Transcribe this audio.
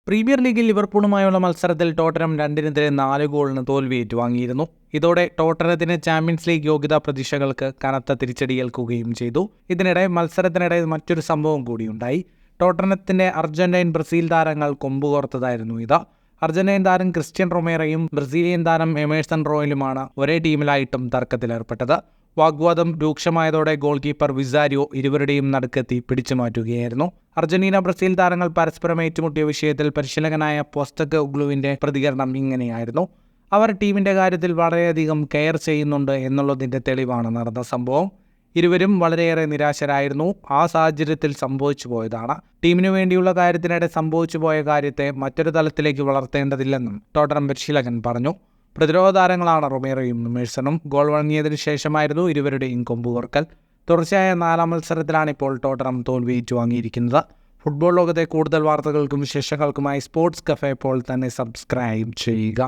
Premier ലീഗിൽ ലിവർപൂളുമായുള്ള മത്സരത്തിൽ Tottenham 2-നെതിരെ 4 ഗോളിന് തോൽവി ഏറ്റുവാങ്ങിയിരുന്നു. ഇതോടെ ടോട്ടനത്തിന് ചാമ്പ്യൻസ് ലീഗ് യോഗ്യതാ പ്രതീക്ഷകൾക്ക് കനത്ത തിരിച്ചടിയേൽക്കുകയും ചെയ്തു. ഇതിനിടെ മത്സരത്തിനിടെ മറ്റൊരു സംഭവം കൂടിയുണ്ടായി. ടോട്ടനത്തിന്റെ അർജന്റൈൻ ബ്രസീൽ താരങ്ങൾ കൊമ്പുകോർത്തതായിരുന്നു ഇത്. അർജന്റൈൻ താരം ക്രിസ്ത്യൻ റൊമേറോയും ബ്രസീലിയൻ താരം എമേഴ്സൺ റോയലുമാണ് ഒരേ ടീമിലായിട്ടും തർക്കത്തിലേർപ്പെട്ടത്. വാഗ്വാദം രൂക്ഷമായതോടെ ഗോൾ കീപ്പർ വിസാരിയോ ഇരുവരുടെയും നടുക്കെത്തി പിടിച്ചു മാറ്റുകയായിരുന്നു. അർജന്റീന ബ്രസീൽ താരങ്ങൾ പരസ്പരം ഏറ്റുമുട്ടിയ വിഷയത്തിൽ പരിശീലകനായ പോസ്റ്റകോഗ്ലുവിന്റെ പ്രതികരണം ഇങ്ങനെയായിരുന്നു: അവർ ടീമിന്റെ കാര്യത്തിൽ വളരെയധികം കെയർ ചെയ്യുന്നുണ്ട് എന്നുള്ളതിന്റെ തെളിവാണ് നടന്ന സംഭവം. ഇരുവരും വളരെയേറെ നിരാശരായിരുന്നു. ആ സാഹചര്യത്തിൽ സംഭവിച്ചു പോയതാണ്. ടീമിനു വേണ്ടിയുള്ള കാര്യത്തിനിടെ സംഭവിച്ചു പോയ കാര്യത്തെ മറ്റൊരു തലത്തിലേക്ക് വളർത്തേണ്ടതില്ലെന്നും ടോട്ടനം പരിശീലകൻ പറഞ്ഞു. പ്രതിരോധ താരങ്ങളാണ് റൊമേറോയും എമേഴ്സണും. ഗോൾ വഴങ്ങിയതിനു ശേഷമായിരുന്നു ഇരുവരുടെയും കൊമ്പുകോർക്കൽ. തുടർച്ചയായ 4ാം മത്സരത്തിലാണ് ഇപ്പോൾ ടോട്ടനം തോൽവി ഏറ്റുവാങ്ങിയിരിക്കുന്നത്. ഫുട്ബോൾ ലോകത്തെ കൂടുതൽ വാർത്തകൾക്കും വിശേഷങ്ങൾക്കുമായി സ്പോർട്സ് കഫേ ഇപ്പോൾ തന്നെ സബ്സ്ക്രൈബ് ചെയ്യുക.